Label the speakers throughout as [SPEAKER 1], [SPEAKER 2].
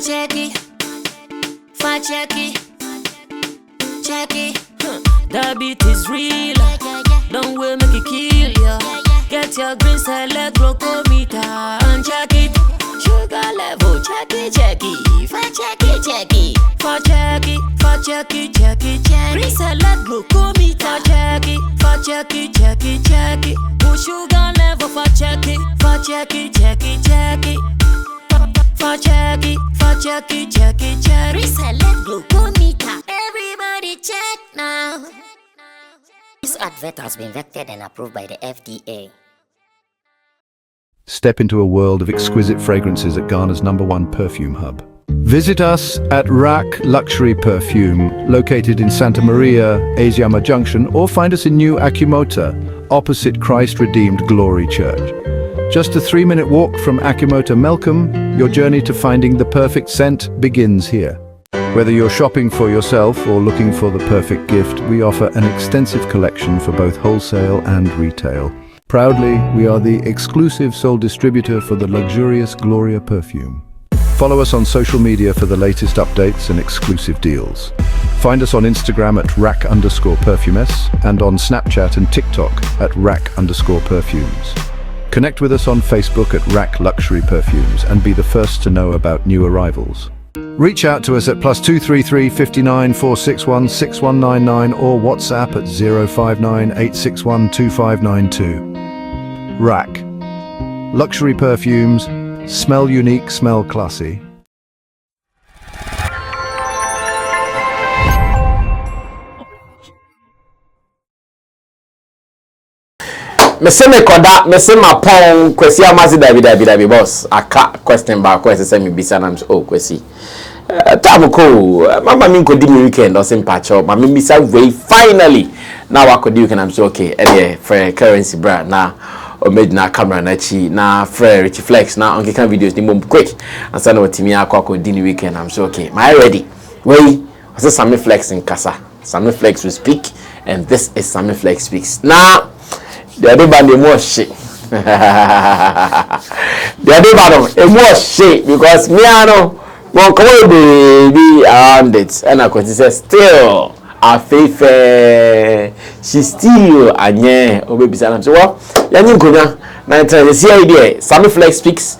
[SPEAKER 1] checky, checky. The beat is real. Don't wait, make it kill ya. Get your green salad glucometer and check it. Sugar level, checky. For checky. Green salad glucometer, checky. Sugar level for checky. Reselect glucometer. Everybody check now. This advert has been vetted and approved by the FDA.
[SPEAKER 2] Step into a world of exquisite fragrances at Ghana's #1 perfume hub. Visit us at Rack Luxury Perfume, located in Santa Maria, Asiama Junction, or find us in New Akimota, opposite Christ Redeemed Glory Church. Just a 3-minute walk from Akimota Melcombe, your journey to finding the perfect scent begins here. Whether you're shopping for yourself or looking for the perfect gift, we offer an extensive collection for both wholesale and retail. Proudly, we are the exclusive sole distributor for the luxurious Gloria perfume. Follow us on social media for the latest updates and exclusive deals. Find us on Instagram at rack_perfumes and on Snapchat and TikTok at rack_perfumes. Connect with us on Facebook at Rack Luxury Perfumes and be the first to know about new arrivals. Reach out to us at +233 59 461 6199 or WhatsApp at 059 861 2592. Rack Luxury Perfumes. Smell unique, smell classy.
[SPEAKER 3] Meseme koda, mesema pong kwesi amazi David boss. Aka question ba kwesi se me bisa na so kwesi. Tamuko, mama mi nkodi mi weekend o simpacho, mama mi bisa way finally. Now akodi weekend I'm so okay. Ede for currency bra na o made na camera na chi na frere Richie Flex na on can videos ni mom quick. Ansa na otimi akodi ni weekend I'm so okay. My ready. Way, was Sammy Flex in Kasa. Sammy Flex will speak and this is Sammy Flex speaks. Now the other band more shit. The other band more shit because me I know well come on baby around it and I could say still a faith she still anye o baby say so well yanyin konya na tell see idea Sammy Flex speaks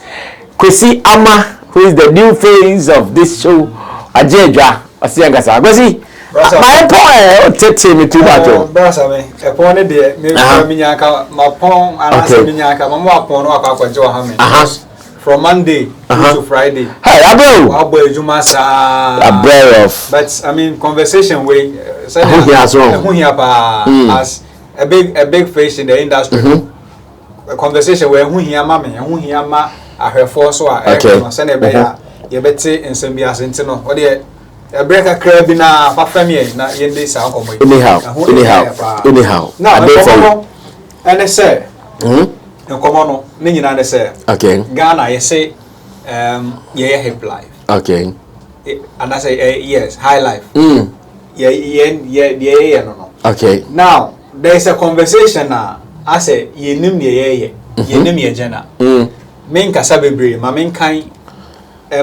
[SPEAKER 3] Kwesi Ama who is the new face of this show Ajeja Osiangasa Kwesi my point tete me too much
[SPEAKER 4] brasa me e pon ne de me minyaka ma pon anase minyaka ma mo apon no akwaje wa ha me from Monday to Friday
[SPEAKER 3] hey
[SPEAKER 4] abo ejuma sa
[SPEAKER 3] a of
[SPEAKER 4] but I mean conversation way say who here pa as a big face in the industry a conversation where who here ma ahwefo so a say na be ya ye beti nsem bi asenti no o de a breaker crab na pafamie na yende sa komo anyhow now and say nkomo no ne nyina ne say
[SPEAKER 3] okay
[SPEAKER 4] Ghana ye say ye hip life
[SPEAKER 3] okay
[SPEAKER 4] and I say yes high life ye no
[SPEAKER 3] okay
[SPEAKER 4] now there is a conversation now I say ye nim ye nim ye jena men kasa bebre ma men kan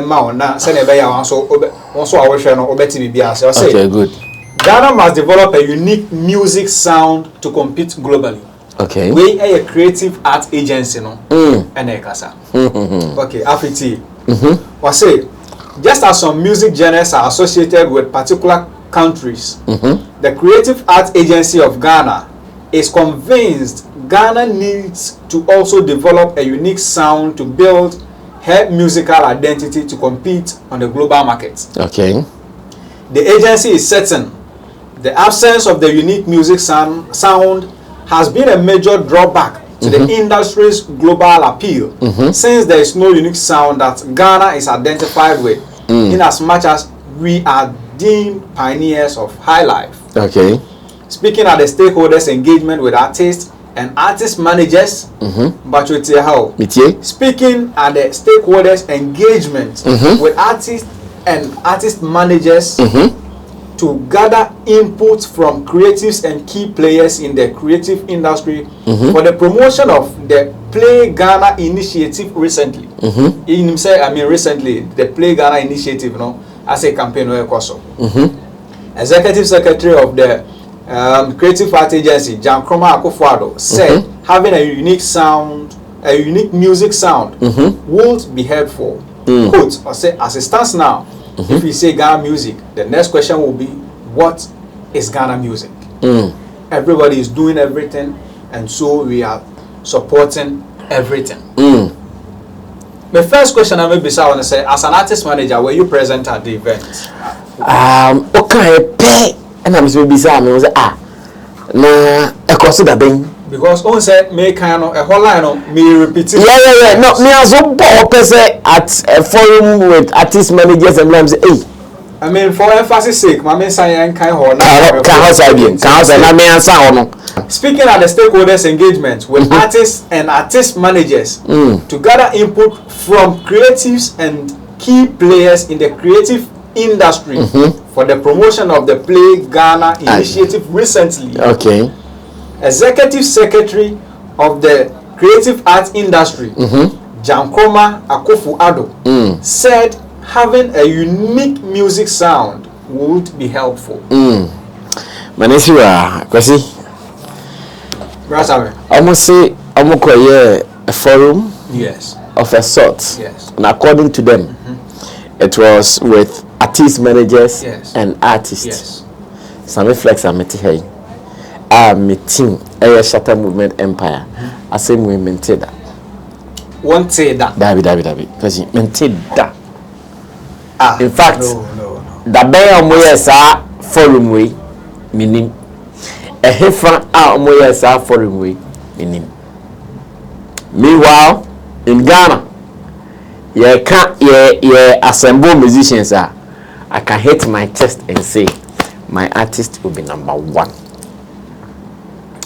[SPEAKER 4] ma na say na be ya wan so awehwe no obeti bibia say
[SPEAKER 3] okay good
[SPEAKER 4] Ghana must develop a unique music sound to compete globally.
[SPEAKER 3] Okay.
[SPEAKER 4] We are a creative art agency no. And a kasa. Okay, afiti. What say? Just as some music genres are associated with particular countries, the Creative Art Agency of Ghana is convinced Ghana needs to also develop a unique sound to build her musical identity to compete on the global market.
[SPEAKER 3] Okay.
[SPEAKER 4] The agency is certain the absence of the unique music sound has been a major drawback to the industry's global appeal, since there is no unique sound that Ghana is identified with, in as much as we are deemed pioneers of high life. Okay. Speaking at the stakeholders' engagement with artists and artist managers, but with how? Speaking at the stakeholders' engagement with artists and artist managers to gather input from creatives and key players in the creative industry for the promotion of the Play Ghana initiative recently. Recently, the Play Ghana initiative, as a campaign Executive Secretary of the Creative Art Agency, Jan Kroma Akufo-Addo, said having a unique music sound would be helpful. Quote, or say, as it stands now, if we say Ghana music, the next question will be, what is Ghana music? Everybody is doing everything, and so we are supporting everything. The first question I may be want to say, as an artist manager, were you present at the event?
[SPEAKER 3] Okay, pay, and I'm so busy. I was nah, I consider being.
[SPEAKER 4] Because on said me kind of a whole line of me repeating.
[SPEAKER 3] Yeah. No, me as a person at a forum with artist managers and say, hey.
[SPEAKER 4] I mean, for emphasis sake, my man saying kind of speaking at the stakeholders engagement with artists and artist managers to gather input from creatives and key players in the creative industry for the promotion of the Play Ghana initiative recently.
[SPEAKER 3] Okay.
[SPEAKER 4] Executive Secretary of the Creative Arts Industry, Jan Kroma Akufo-Addo, said having a unique music sound would be helpful.
[SPEAKER 3] Manisira, Kwesi.
[SPEAKER 4] Brasame.
[SPEAKER 3] Almost say a forum.
[SPEAKER 4] Yes.
[SPEAKER 3] Of a sort.
[SPEAKER 4] Yes.
[SPEAKER 3] And according to them, it was with artist managers and artists.
[SPEAKER 4] Yes.
[SPEAKER 3] Sammy Flex and Meti meeting a Shatter Movement Empire. I say we maintain that.
[SPEAKER 4] One say that.
[SPEAKER 3] David. Because you maintain that. In fact,
[SPEAKER 4] no.
[SPEAKER 3] The bear moyesa forum way meaning a heifer moyesa forum way meaning. Meanwhile, in Ghana, you can't assemble musicians. I can hit my chest and say my artist will be number one.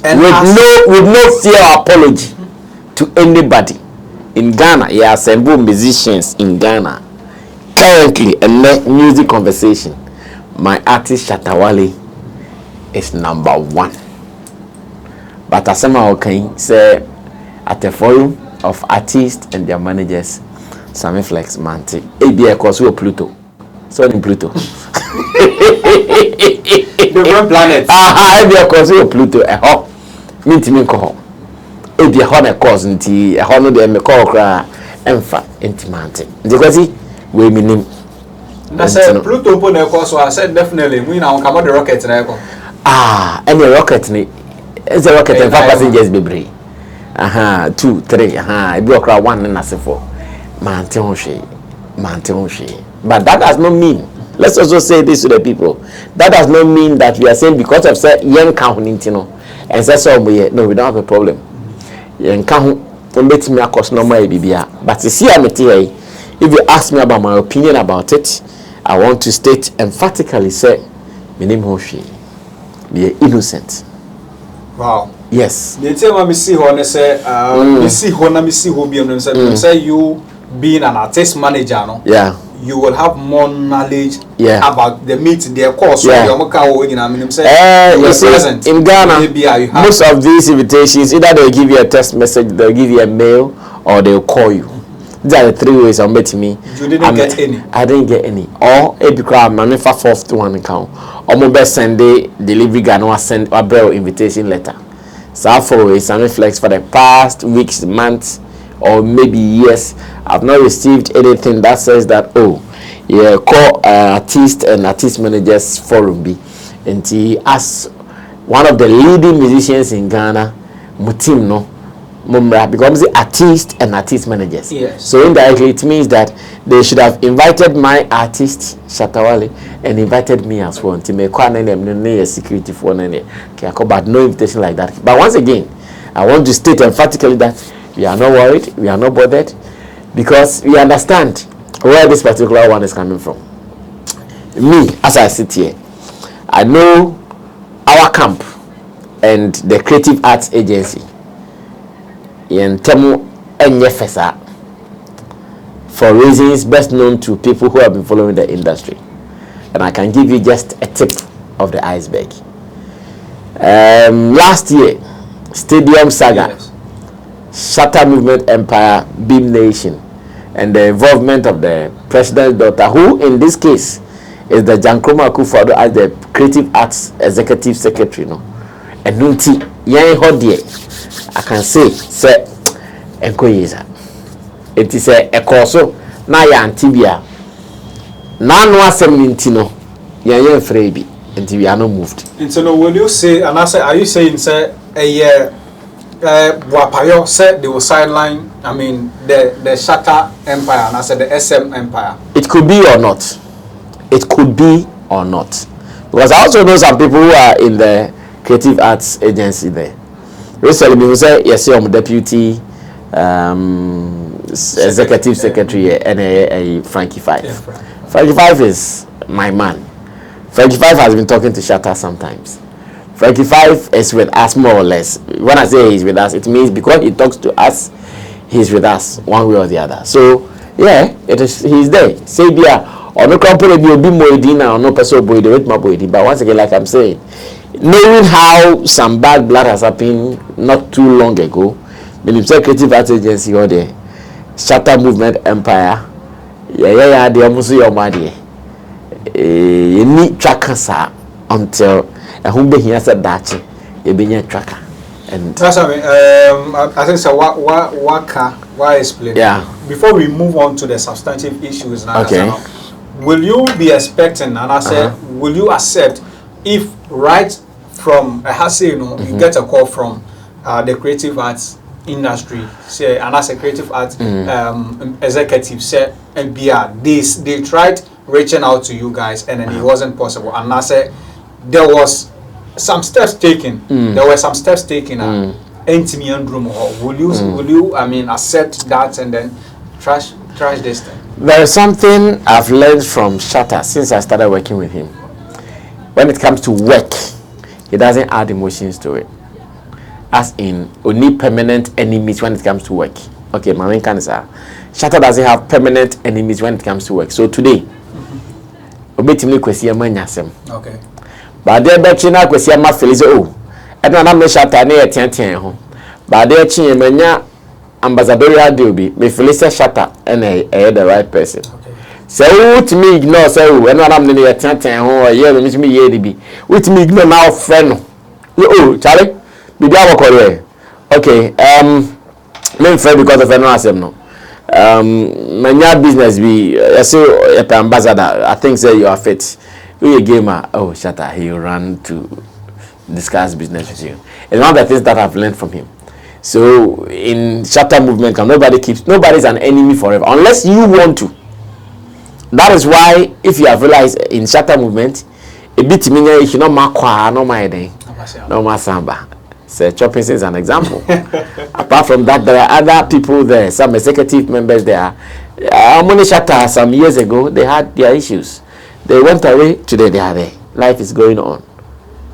[SPEAKER 3] And with no fear or apology to anybody. In Ghana, you assemble musicians in Ghana. Currently, a music conversation, my artist Shatawale is number one. But as somehow can say at a forum of artists and their managers, Sammy Flex Manti, ABA Kosu Pluto. So in Pluto.
[SPEAKER 4] Different planets.
[SPEAKER 3] ABA Kosu Pluto. Meet me call. ABA Honor cause nti a honor de me call cry emfa intimate. Because we mean
[SPEAKER 4] I said Pluto put a course, so I said definitely we now come out the rocket and
[SPEAKER 3] any rocket is a rocket and 5 passengers be brave. 2, 3, it be okra 1 and as for mountain she. But that does not mean, let's also say this to the people, that does not mean that we are saying because of say young count, and say so we no, we don't have a problem. Young count let me across normal bibia. But you see if you ask me about my opinion about it, I want to state emphatically say my name Hoshi. Be innocent.
[SPEAKER 4] Wow.
[SPEAKER 3] Yes.
[SPEAKER 4] The time I see her say say you being an artist manager, no?
[SPEAKER 3] Yeah.
[SPEAKER 4] You will have more knowledge about the meet their course.
[SPEAKER 3] Yeah.
[SPEAKER 4] You see,
[SPEAKER 3] in Ghana, most of these invitations, either they'll give you a text message, they'll give you a mail, or they'll call you. These are the 3 ways I'm betting me.
[SPEAKER 4] You didn't get any.
[SPEAKER 3] I didn't get any. Or a crowd, my never fourth to one account. Or my best Sunday delivery guy no send a bill invitation letter. So I follow Sammy Flex for the past weeks, months, or maybe years. I've not received anything that says that call artist and artist managers forum be. And as one of the leading musicians in Ghana, Mutim no. Mumra becomes the artist and artist managers.
[SPEAKER 4] Yes.
[SPEAKER 3] So indirectly it means that they should have invited my artist Shatawale and invited me as well. To make a security for but no invitation like that. But once again, I want to state emphatically that we are not worried, we are not bothered, because we understand where this particular one is coming from. Me, as I sit here, I know our camp and the Creative Arts Agency. For reasons best known to people who have been following the industry. And I can give you just a tip. of the iceberg. Last year, Stadium Saga,
[SPEAKER 4] Yes.
[SPEAKER 3] Shatter Movement Empire, Beam Nation, and the involvement of the president's daughter, who in this case is the Jankroma Akufo-Addo as the Creative Arts Executive Secretary. No, and nunti yan hodie, I can say enkoyeza. It is a course na ya antibia. Na no asem nti no yan frebi, and we are not moved.
[SPEAKER 4] And so, will you say, and I say, are you saying, say, a year, Wapayo said they will sideline, I mean, the Shatter Empire, and I said the SM Empire?
[SPEAKER 3] It could be or not. It could be or not. Because I also know some people who are in the Creative Arts Agency there. Recently, we say, yes, I'm deputy executive secretary and a Frankie Five.
[SPEAKER 4] Yeah,
[SPEAKER 3] Frankie Five is my man. Frankie Five has been talking to Shatter sometimes. Frankie Five is with us more or less. When I say he's with us, it means because he talks to us, he's with us one way or the other. So yeah, he's there. Say or no company be more dinner or no person boy with my boy. But once again, like I'm saying, knowing how some bad blood has happened not too long ago, the Creative Arts Agency or the Shatter Movement Empire, yeah, they almost your money. You need trackers until a home be here said that you be your tracker. And
[SPEAKER 4] that's I think so. Why explain?
[SPEAKER 3] Yeah.
[SPEAKER 4] Before we move on to the substantive issues now,
[SPEAKER 3] Okay.
[SPEAKER 4] Will you be expecting, and I said, will you accept if right from you get a call from the creative arts industry, say, and as a creative arts executive, say, and they tried reaching out to you guys, and then it wasn't possible, and I said there was some steps taken. There were some steps taken. Will you? I mean, accept that and then trash this thing?
[SPEAKER 3] there is something I've learned from Shatter since I started working with him. When it comes to work, he doesn't add emotions to it. As in, only permanent enemies when it comes to work. Okay, my main cancer. Shatter doesn't have permanent enemies when it comes to work. So today,
[SPEAKER 4] Okay.
[SPEAKER 3] But there be china kwesi ama felize oh. Edna na me Shatter na ye tian ho. But there chin manya ambassadorial deal be me felice Shatter and the right person.
[SPEAKER 4] Okay.
[SPEAKER 3] So to me ignore say oh edna na me ye tian ho ye me ye di bi. With me ignore now friend no. Oh, Charlie. Be dia work okay, me friend because of no asem no. Manya business be say ambassador. I think say you are fit. You a gamer, oh Shatter, he'll run to discuss business with you. It's one of the things that I've learned from him. So in Shatter movement, nobody's an enemy forever unless you want to. That is why if you have realized in Shatter movement, a bit meaning you should not mark no my day, no my samba. So chopping is an example. Apart from that, there are other people there, some executive members there. Many Shatter some years ago, they had their issues. They went away, today they are there. Life is going on.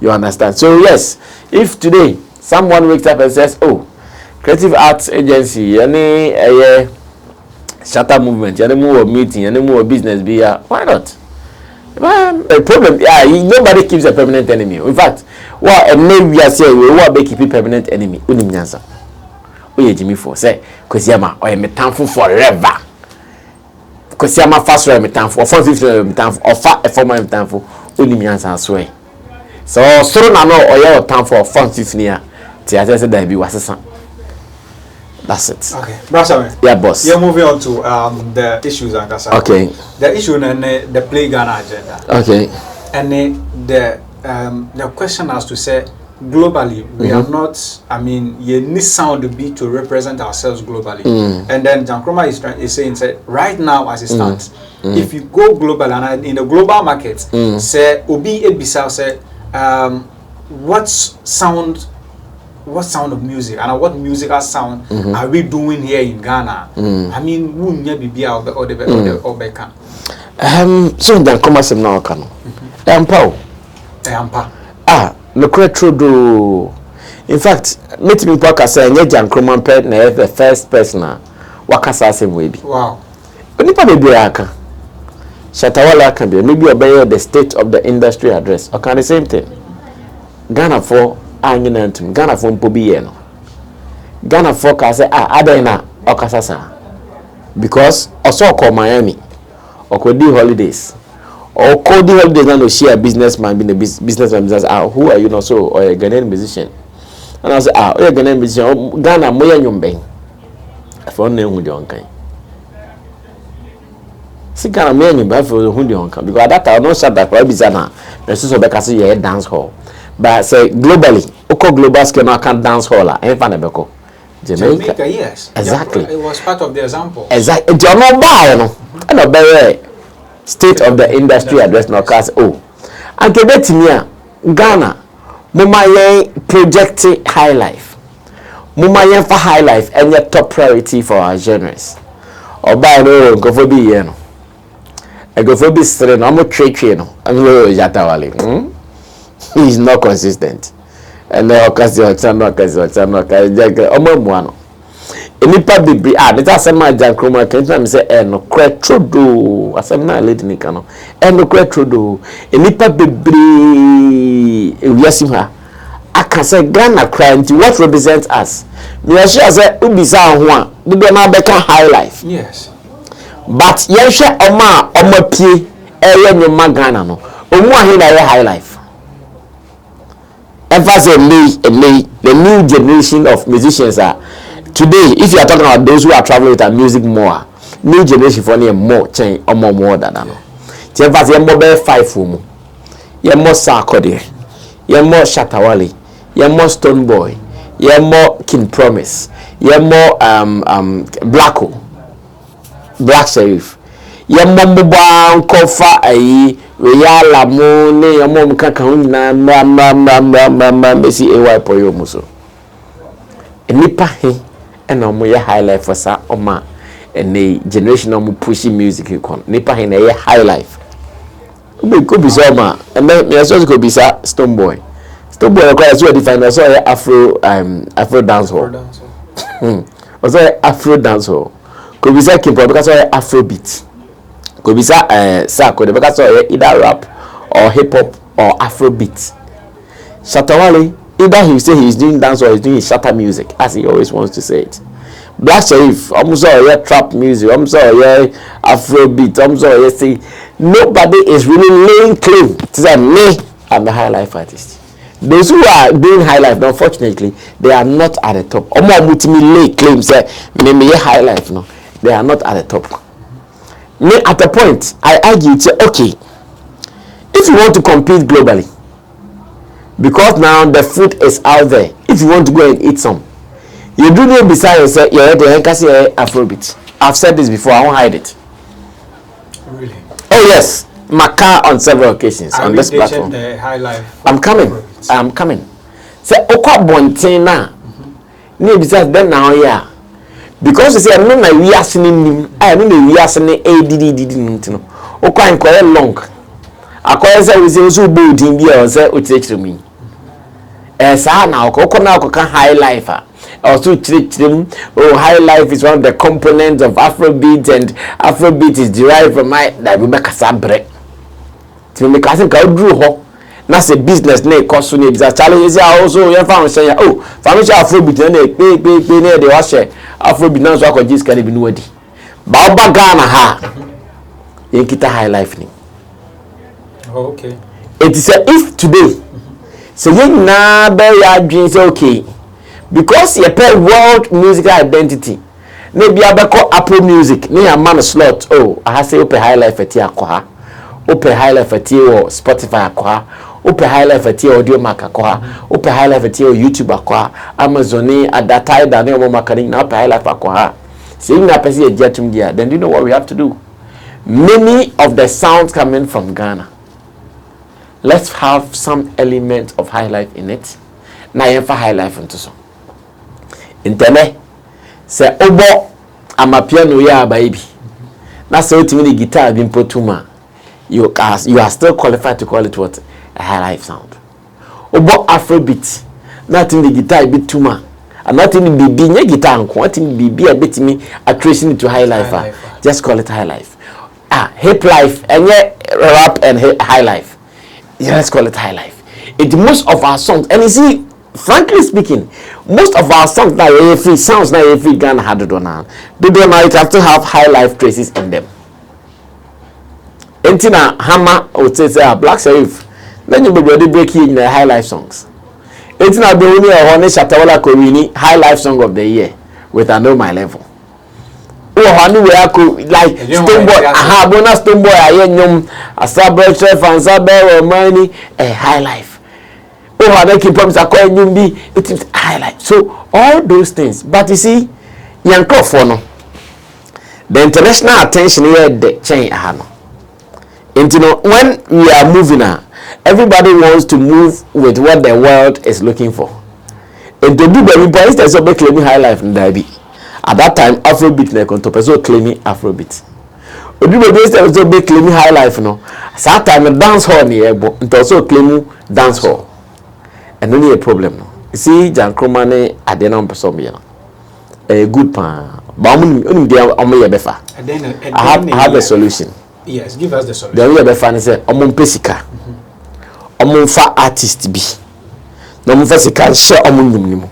[SPEAKER 3] You understand? So yes, if today someone wakes up and says, oh, Creative Arts Agency, any Shatter movement, any more meeting, any more business, be why not? The problem, yeah, nobody keeps a permanent enemy. In fact, what a name we are saying, we will keep a permanent enemy. Unimnyansa. Oye Jimmy for say, Kosiama, or a metamphor forever. Because I'm a fast rate metamphor, or 450 metamphor, or fat a former metamphor, only me answer swear. So, I know, or your metamphor, 450 near, theater said that be was a son. That's it.
[SPEAKER 4] Okay, Brasha,
[SPEAKER 3] yeah, boss.
[SPEAKER 4] You're moving on to the issues and that's
[SPEAKER 3] okay.
[SPEAKER 4] The issue and the play Ghana agenda.
[SPEAKER 3] Okay.
[SPEAKER 4] And the question has to say, globally, we are not, I mean, you need sound to be to represent ourselves globally. And then Jankroma is saying, say, right now as it stands, if you go global and in the global market, say, Obi Ebisa say, what sound of music and what musical sound are we doing here in Ghana? I mean, who never be out or the
[SPEAKER 3] so Jankroma sem na okano.
[SPEAKER 4] Empa.
[SPEAKER 3] Do. In fact, meet me podcast and Jankroma pet na the first person wakasa same way bi.
[SPEAKER 4] Wow.
[SPEAKER 3] Onipa bebre aka. Shatawala can be maybe obey the state of the industry address. Okay, the same thing. Ghana for anginantum, Ghana for mpobieno. Ghana for kase adena okasasa. Because also call Miami or could do holidays. Or could do holidays now no share businessman being a businessman business. Who are you not so or a Ghanaian musician? And I say, you're a Ghanaian musician, Ghana moya nyumbeng. For name with your uncle. See, Ghana moya nyumbeng for who your uncle. Because at that time, no shut that for Bizana. There's also because you dance hall. But say globally, Oko global scale now can dance hall. Ain't fan Beko.
[SPEAKER 4] Jamaica, yes.
[SPEAKER 3] Exactly.
[SPEAKER 4] It was part of the example.
[SPEAKER 3] Exactly. It's not bad, you know. Very state of the industry address no class. Oh, and Quebec, Ghana, Mumaye project high life. Mumaye for high life and your top priority for our genres. Or by no go for be no. I go for be straight. I'm a trade no. I'm no Yatawali. He's not consistent. And then okasi omo enipa bibi nita asema jankroma kenta me say no kretrodo asem na lady nika no no kretrodo enipa bibri ewiasi ha aka say Ghana crime what represents us me sure say ubisa ho a do na beka high life.
[SPEAKER 4] Yes,
[SPEAKER 3] but yen hwe oma pie eye nyoma Ghana no omu ahe na high life. Emphasis the new generation of musicians are today. If you are talking about those who are traveling with our music more, new generation for them more change or more than no. Emphasis you more 5 fumu, you more Sarkodie, you more Shatawale, you more Stone Boy, you more King Promise, you more Black Sheriff, you more Mubang Kofa ayi. We are la money, your mom can't see a wipe or your muso. A nipa he and no more high life for sa oma and a generation of pushy music you con nipa he a high life. We could be so ma and then me also could be sa Stone Boy. Stone Boy requires you define also Afro dance hall. Also Afro dance hall. Could be sa Kimpo because Afro beat. Could be Sako, because either rap or hip hop or Afrobeat. Shatawale, either he say he's doing dance or he's doing shatter music, as he always wants to say it. Black Sharif, almost all trap music, almost all Afrobeat, almost all say nobody is really laying claim to say me, I'm the high life artist. Those who are doing high life, unfortunately, they are not at the top. Omo mutimi lay claim say me high life, no, they are not at the top. Me at a point, I argue, say, okay, if you want to compete globally, because now the food is out there, if you want to go and eat some, you do not beside and say, yeah, the Henkasi Afrobeat. I've said this before, I won't hide it.
[SPEAKER 4] Really?
[SPEAKER 3] Oh, yes, my car on several occasions on this platform.
[SPEAKER 4] High life.
[SPEAKER 3] I'm coming. Say, Okwa Bontina, need besides then now, yeah. Because you say I mean we are singing I mean we are singing ADD no o kwa inquire long akoye say we say so bold in bia o say o chire me sa na o na o ka high life also chire high life is one of the components of Afrobeat and Afrobeat is derived from my that we make sabre to make us ka duru ho na say business na cost na business challenge is also you found say oh family Afrobeat na pe na dey wa share Afrobeat na so akọji ska bi no wadi ba oba Ghana ha yenkita high life ni.
[SPEAKER 4] Oh, okay.
[SPEAKER 3] It is if today so you na be ya dream say okay because you pay world musical identity na bia be call Apple Music na ya man slot oh I say open high life ati akwa open high life ati o Spotify akwa open high life ati audio mark akwa open high life ati YouTube akwa Amazon ni advertise na o marketing na open high life akwa say na person e jetum dia then you know what we have to do. Many of the sounds coming from Ghana, let's have some element of high life in it. Na yemfa high life into so inteme say obo amapiano ya baby na say otimi the guitar bin potuma you are still qualified to call it what a high life sound. Obo Afrobeat not in the guitar bit tuma and not in the BB guitar and what in BB a bit me a tracing it to high life. Just call it high life. hip life and rap and high life. Yeah, let's call it high life. It most of our songs, and you see, frankly speaking, most of our songs now free sounds now free Ghana had it on now. They don't know it have to have high life traces in them. Entina Hammer would say Black Serif. Then you be ready break in the high life songs. Entina be only a honest Shatawala Korini high life song of the year with I Know My Level. Oh, honey, we are like Stoneboy, bonus Stoneboy, I am a suburb chef and suburb money, a high life. Oh, I make promise I call you be it is high life. So all those things, but you see, young no. The international attention here the change hano. And you know when we are moving now, everybody wants to move with what the world is looking for. And to do the boys, there's a big claiming high life in Derby. At that time, Afrobeat na contopeso claiming Afrobeat. Odu be base there so be claiming high life no. That time dance hall ni ebo, and also claiming dance hall. And only a problem no. You see Jan Kromane ade na person be no. A good pan. Ba omu dey omu ye befa. I have a solution.
[SPEAKER 4] Yes, give us the solution.
[SPEAKER 3] The only befa ni say omu pesika. Omu fa artist bi. Na omu fa sika share omu nyumnimu.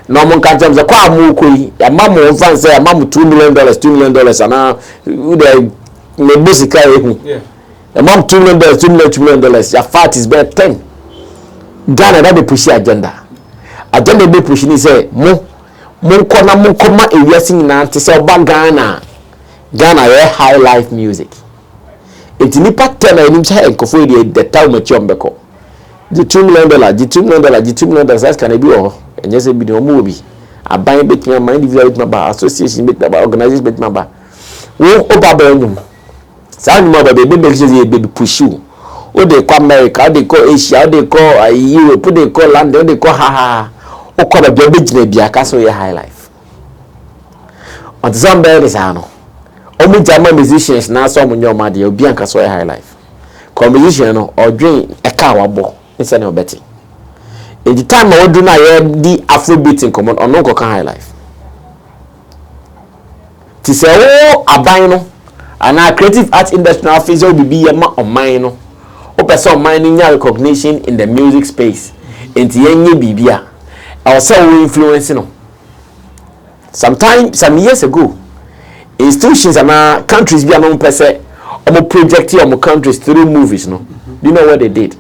[SPEAKER 3] No one can tell me kwa mu koi ya mamu fan say ya mamu $2 million ana who dey me basically ehu ya mamu $2 million ya fat is better 10 Ghana that dey push agenda dey push ni say mo koma ewiase nyina ante say oba Ghana ya high life music enti nipa 10 enim say enkofo dey the time machiom the $2 million that's can be oh and just be no movie a buying bit my mind development about association bit about organization bit my ba wo oba benum say no ba baby push you o dey call America o dey call Asia o dey call Europe o dey call London o dey call ha o call the baby gina bia ka so your high life on the some bear is ano o mi German musicians na so munyo ma de obi anka so your high life composition no or dream e ka wabo instead of betting. In the time I do not hear the Afrobeat in common or no high life. To say oh abino and our creative art industry office will be a man of mine. O person mining recognition in the music space. Into yenye bibia. I was so influencing. Some years ago, institutions and countries be among person or projecting on countries through movies. No, do you know what they did?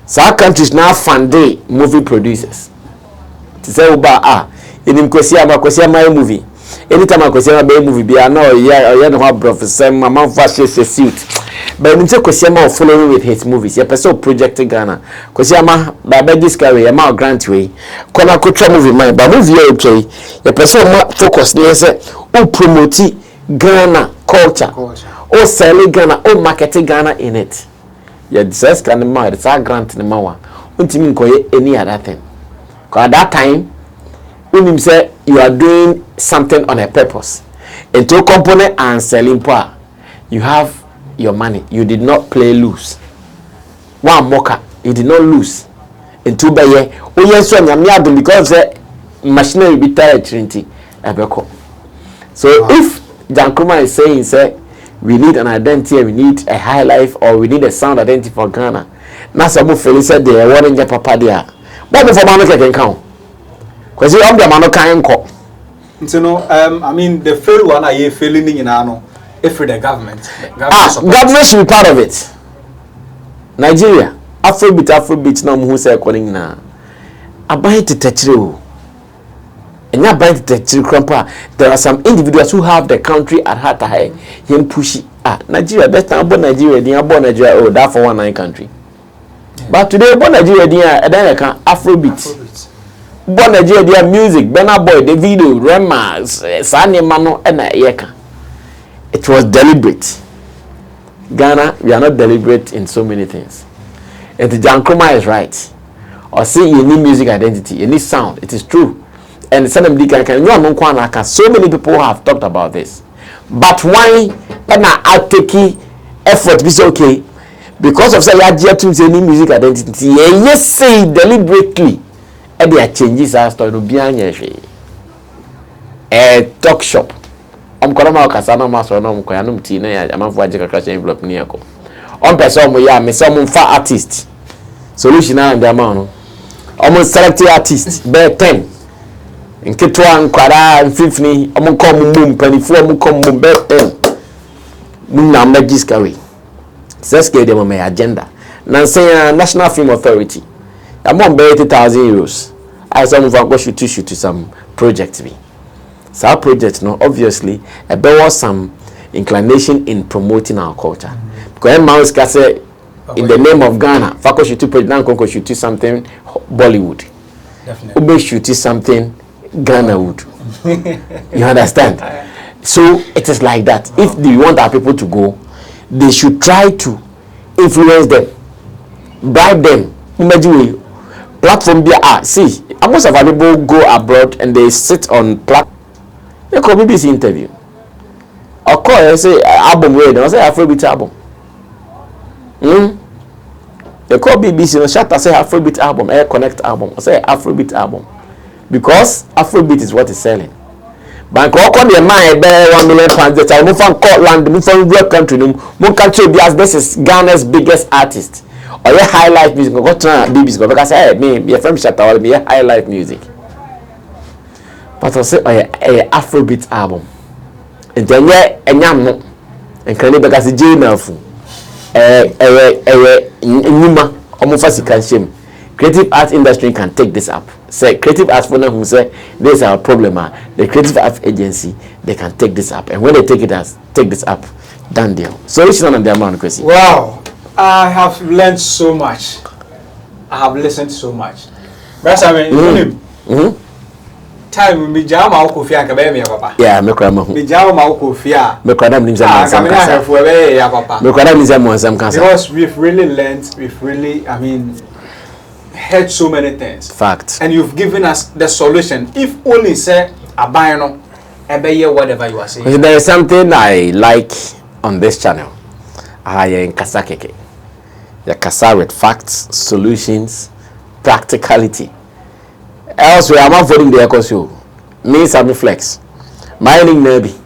[SPEAKER 3] So our countries now fund movie producers. To say about in kwesi my movie. Anytime I kwesi my movie be no yeah no have professor mama fashion suit. But in say kwesi my following with his movies. You person project Ghana. Kwesi my baba discovery my grant way. Kona kotra movie my but movie okay. You person focus there say o promote Ghana culture. O sell Ghana, o market Ghana in it. Yeah, this kind of money, it's a grant in the mawa. Untimi nkoye any other thing. Because at that time, when you say you are doing something on a purpose, into component and selling power, you have your money. You did not play loose. One mocha, you did not lose. Into baye, oh yes, so nyamiado because the machinery be tired trinity. So if Jankuma is saying, say, we need an identity, we need a high life, or we need a sound identity for Ghana. Now some Felix said they are in your papa there. But before Mano can count. Because you have the Mano can call.
[SPEAKER 4] So no, I mean the fail one I failing in ano if the government.
[SPEAKER 3] Government should be part of it. Nigeria, Afrobeat no who say calling na. Abai to touch you. And now by the Grandpa, there are some individuals who have the country at heart high. Him pushy Nigeria, better born Nigeria, they are born Nigeria, oh, that for 19 country. Yeah. But today, born Nigeria, they are Afrobeat. Born Nigeria, they are music, Benna Boy, the video, Rema, Sani Mano, and Yeka. It was deliberate. Ghana, we are not deliberate in so many things. And the Jankroma is right. Or see, you need music identity, you need sound, it is true. And so many people have talked about this. But why I take effort be okay? Because of say any music identity, yes say deliberately and they changes our story. A talk shop kono ma okasa na ma so na am koya no mti na ya amanfo aje kakra cha envelope ni yako person mo ya me say mo fa artist solution na ndi ama no select artist be 10 nketwa nkwara mfifini kom mum panifo kom mum be 10 mun na magic says get them my agenda na say National Film Authority I'm on 80,000 euros I some of go shoot some project me so project no obviously there was some inclination in promoting our culture because mouse can say in the name of Ghana fako shoot project now go shoot something Bollywood definitely shoot something Ghana wood you understand so it is like that if we want our people to go they should try to influence them, bribe them. Imagine platform be see, most of our people go abroad and they sit on platform. They call BBC interview. Or call say album way. They say Afrobeat album. They call BBC no shut say Afrobeat album, Air Connect album. Or say Afrobeat album because Afrobeat is what is selling. Bank all come the man £1 million that I move from Scotland, move from real country, move country as this is Ghana's biggest artist. Or your high life music, go to BBC because hey, me be a friend shut out me high life music. But I say Afrobeat album. And then no and can because J Melfu Numa almost can shame. Creative art industry can take this up. Say creative arts for who say this is our problem. The creative arts agency they can take this up, and when they take this up, done deal. Solution on the amount question.
[SPEAKER 4] Wow, I have learned so much. I have listened so much. But I mean, time me jama ukofia nkabe me ya papa. Yeah, me kwa mahu. Me jama ukofia. Me kwa dam nimza mwanza mkasa. Kamina ya papa. Me kwa dam nimza mwanza mkasa. Because we've really learned, I mean, heard so many things. Fact. And you've given us the solution. If only say abano, whatever you are saying.
[SPEAKER 3] There is something I like on this channel. I in kasa keke. The kasa with facts, solutions, practicality. Elsewhere, I'm not voting the echo show. Me, Sammy Flex. My name Nabi.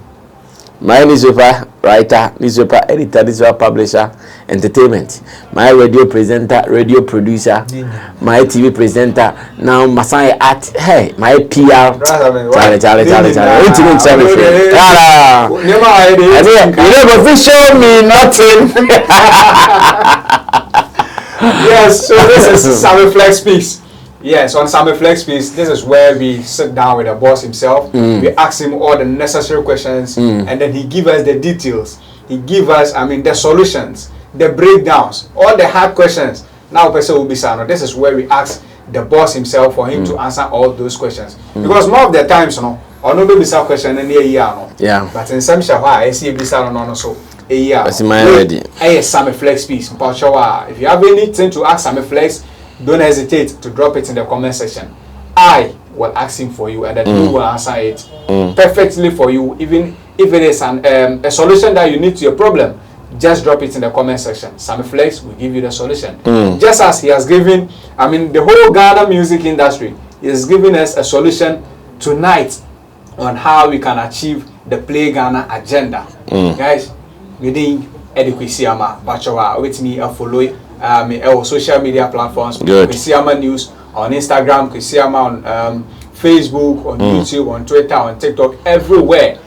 [SPEAKER 3] My newspaper writer, newspaper editor, newspaper publisher, entertainment. My radio presenter, radio producer, my TV presenter. Now Masai at hey, my PR. Charlie. What you mean, Sammy? You never show me nothing.
[SPEAKER 4] Yes, so this is Sammy Flex Speaks. Yes, on Sammy Flex Speaks, this is where we sit down with the boss himself. We ask him all the necessary questions, and then he gives us the details. He gives us, the solutions, the breakdowns, all the hard questions. Now, person will be saying, this is where we ask the boss himself for him to answer all those questions. Because more of the times, or no baby some question in a year, yeah. But in some show, I see a bizarre no so. A year. That's my ready. Hey, Sammy Flex Speaks. If you have anything to ask Sammy Flex, don't hesitate to drop it in the comment section. I will ask him for you, and then he will answer it perfectly for you. Even if it is a solution that you need to your problem, just drop it in the comment section. Sammy Flex will give you the solution. Just as he has given, the whole Ghana music industry is giving us a solution tonight on how we can achieve the Play Ghana agenda. Guys, within Eduquisiama, Bachawa, with me, follow our social media platforms. Kwesiama News on Instagram, Kwesiama on Facebook, on YouTube, on Twitter, on TikTok, everywhere.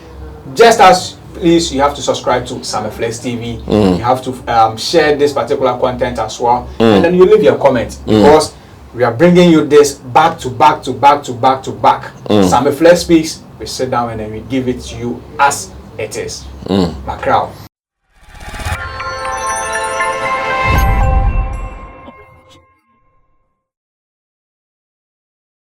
[SPEAKER 4] Just as please, you have to subscribe to Sammy Flex TV. You have to share this particular content as well, and then you leave your comment because we are bringing you this back to back. Sammy Flex Speaks. We sit down and then we give it to you as it is. Macron.